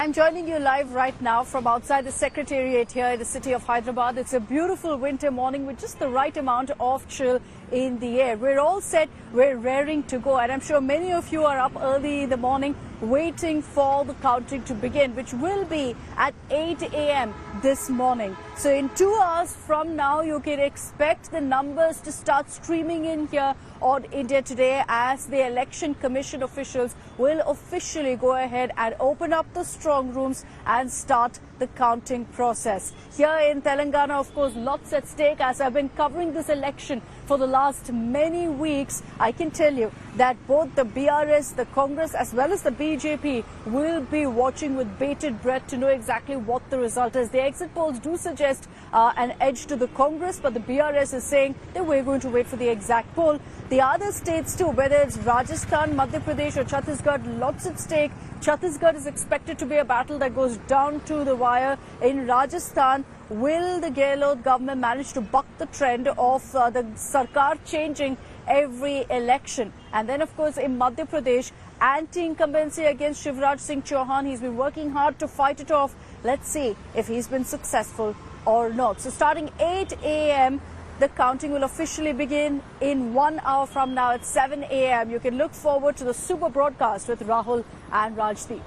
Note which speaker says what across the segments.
Speaker 1: I'm joining you live right now from outside the Secretariat here in the city of Hyderabad. It's a beautiful winter morning with just the right amount of chill in the air. We're all set, we're raring to go, and I'm sure many of you are up early in the morning waiting for the counting to begin, which will be at 8 a.m. this morning. So in 2 hours from now, you can expect the numbers to start streaming in here on India Today as the Election Commission officials will officially go ahead and open up the strong rooms and start the counting process. Here in Telangana, of course, lots at stake. As I've been covering this election for the last many weeks, I can tell you that both the BRS, the Congress, as well as the BJP will be watching with bated breath to know exactly what the result is. The exit polls do suggest an edge to the Congress, but the BRS is saying that we're going to wait for the exact poll. The other states too, whether it's Rajasthan, Madhya Pradesh or Chhattisgarh, lots at stake. Chhattisgarh is expected to be a battle that goes down to the wire. In Rajasthan, will the Gehlot government manage to buck the trend of the Sarkar changing every election? And then, of course, in Madhya Pradesh, anti-incumbency against Shivraj Singh Chauhan. He's been working hard to fight it off. Let's see if he's been successful or not. So starting 8 a.m., the counting will officially begin in 1 hour from now at 7 a.m. You can look forward to the super broadcast with Rahul and Rajdeep.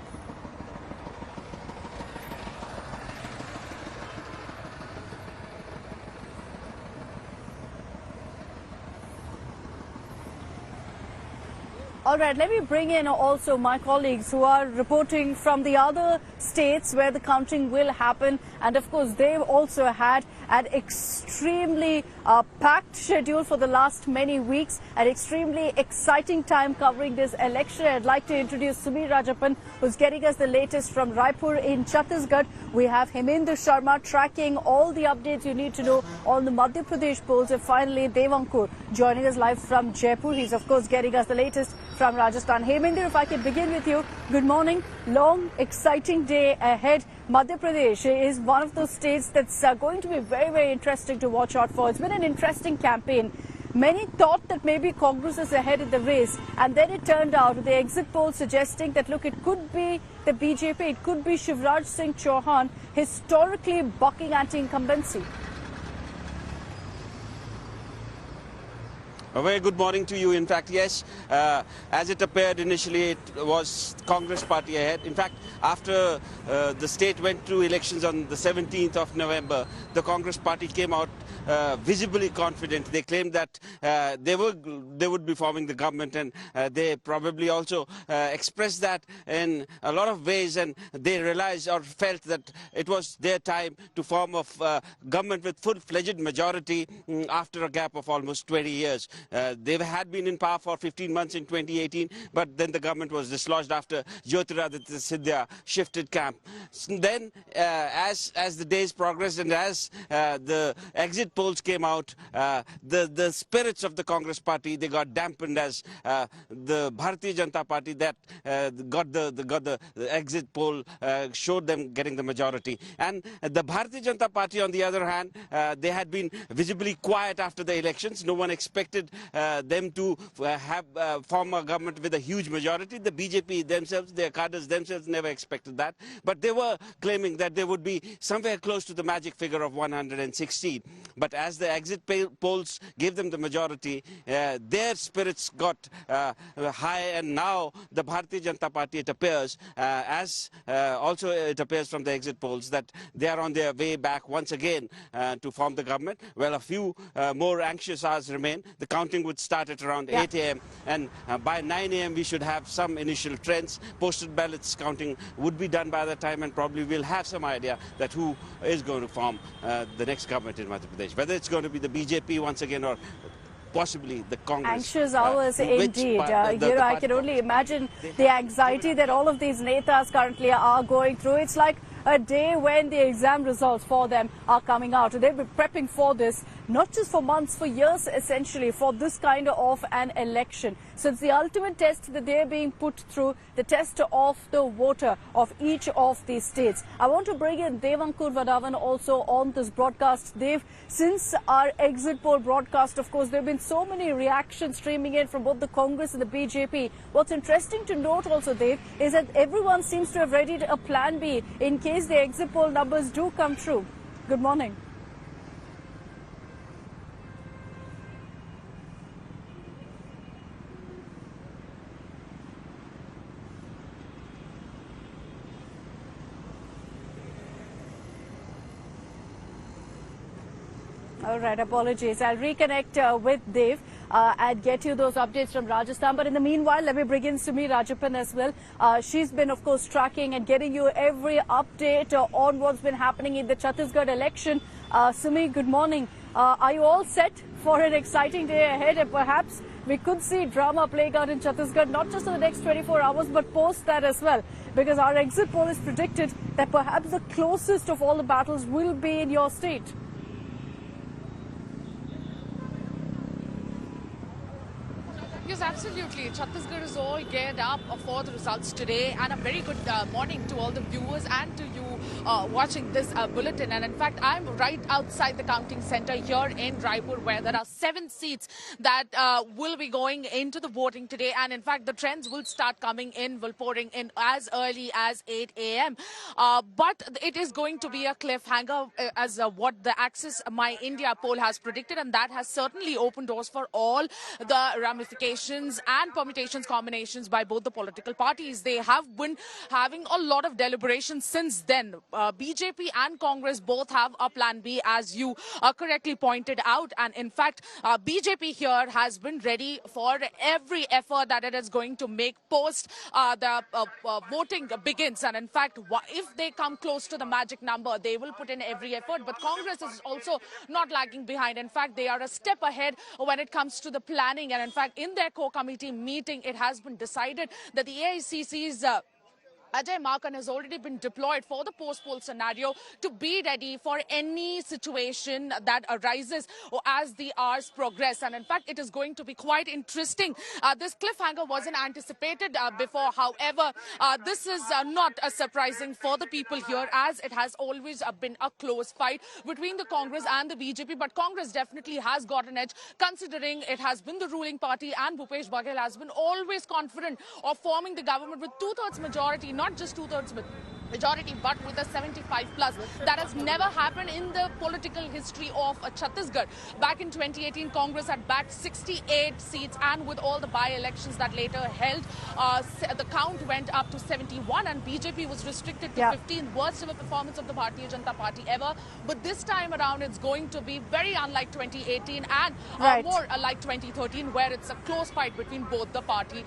Speaker 1: All right, let me bring in also my colleagues who are reporting from the other states where the counting will happen. And of course, they've also had an extremely packed schedule for the last many weeks, an extremely exciting time covering this election. I'd like to introduce Sumir Rajappan, who's getting us the latest from Raipur in Chhattisgarh. We have Hemendra Sharma tracking all the updates you need to know on the Madhya Pradesh polls. And finally, Devankur joining us live from Jaipur. He's, of course, getting us the latest from Rajasthan. Hemendra, if I could begin with you. Good morning. Long, exciting day ahead. Madhya Pradesh is one of those states that's going to be very, very interesting to watch out for. It's been an interesting campaign. Many thought that maybe Congress is ahead in the race, and then it turned out the exit poll suggesting that, look, it could be the BJP, it could be Shivraj Singh Chauhan, historically bucking anti-incumbency.
Speaker 2: A very good morning to you. In fact, yes, as it appeared initially, it was Congress party ahead. In fact, after the state went to elections on the 17th of November, the Congress party came out visibly confident. They claimed that they would be forming the government, and they probably also expressed that in a lot of ways, and they realized or felt that it was their time to form a government with full-fledged majority after a gap of almost 20 years. They had been in power for 15 months in 2018, but then the government was dislodged after Jyotiraditya Scindia shifted camp. Then, as the days progressed and as the exit polls came out, the spirits of the Congress party, they got dampened as the Bharatiya Janata Party that got the exit poll showed them getting the majority. And the Bharatiya Janata Party, on the other hand, they had been visibly quiet after the elections. No one expected them to form a government with a huge majority. The BJP themselves, their cadres themselves never expected that. But they were claiming that they would be somewhere close to the magic figure of 116. But as the exit polls gave them the majority, their spirits got high, and now the Bharatiya Janata Party, it appears, also it appears from the exit polls, that they are on their way back once again to form the government. Well, a few more anxious hours remain. The counting would start at around 8 a.m. and by 9 a.m. we should have some initial trends. Postal ballots counting would be done by the time, and probably we'll have some idea that who is going to form the next government in Madhya Pradesh. Whether it's going to be the BJP once again or possibly the Congress.
Speaker 1: Anxious hours indeed. I can only imagine the anxiety that all of these netas currently are going through. It's like a day when the exam results for them are coming out. They've been prepping for this not just for months, for years essentially, for this kind of an election. So it's the ultimate test that they're being put through, the test of the voter of each of these states. I want to bring in Devankur Vadavan also on this broadcast. Dev, since our exit poll broadcast, of course, there have been so many reactions streaming in from both the Congress and the BJP. What's interesting to note also, Dev, is that everyone seems to have readied a plan B in case the exit poll numbers do come true. Good morning. All right, apologies. I'll reconnect with Dev and get you those updates from Rajasthan. But in the meanwhile, let me bring in Sumi Rajapan as well. She's been, of course, tracking and getting you every update on what's been happening in the Chhattisgarh election. Sumi, good morning. Are you all set for an exciting day ahead? And perhaps we could see drama playing out in Chhattisgarh, not just in the next 24 hours, but post that as well. Because our exit poll is predicted that perhaps the closest of all the battles will be in your state.
Speaker 3: Yes, absolutely. Chhattisgarh is all geared up for the results today, and a very good morning to all the viewers and to you watching this bulletin. And in fact, I'm right outside the counting center here in Raipur, where there are 7 seats that will be going into the voting today. And in fact, the trends will start coming in, will pouring in as early as 8 a.m. But it is going to be a cliffhanger as what the Axis My India poll has predicted, and that has certainly opened doors for all the ramifications and permutations, combinations by both the political parties. They have been having a lot of deliberations since then. BJP and Congress both have a plan B, as you correctly pointed out. And in fact, BJP here has been ready for every effort that it is going to make post the voting begins. And in fact, if they come close to the magic number, they will put in every effort. But Congress is also not lagging behind. In fact, they are a step ahead when it comes to the planning. And in fact, in their core committee meeting, it has been decided that the AICC's Ajay Markan has already been deployed for the post-poll scenario to be ready for any situation that arises as the hours progress. And in fact, it is going to be quite interesting. This cliffhanger wasn't anticipated before. However, this is not surprising for the people here, as it has always been a close fight between the Congress and the BJP. But Congress definitely has got an edge, considering it has been the ruling party, and Bhupesh Baghel has been always confident of forming the government with 2/3 majority. Not just 2/3 majority, but with a 75+. That has never happened in the political history of Chhattisgarh. Back in 2018, Congress had backed 68 seats, and with all the by-elections that later held, the count went up to 71, and BJP was restricted to 15. Worst ever performance of the Bharatiya Janata Party ever. But this time around, it's going to be very unlike 2018 and more like 2013, where it's a close fight between both the party